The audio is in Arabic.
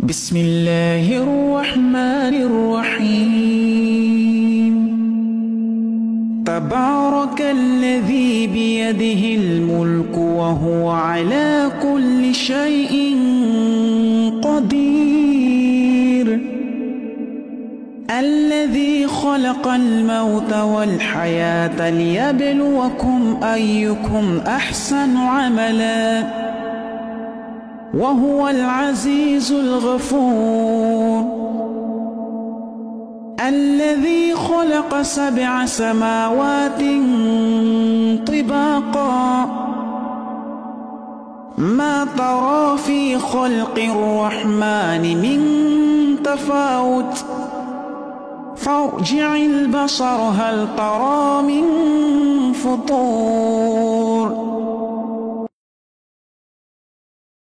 بسم الله الرحمن الرحيم. تبارك الذي بيده الملك وهو على كل شيء قدير. الذي خلق الموت والحياة ليبلوكم أيكم أحسن عملا وهو العزيز الغفور. الذي خلق 7 سماوات طباقا ما ترى في خلق الرحمن من تفاوت فارجع البصر هل ترى من فطور.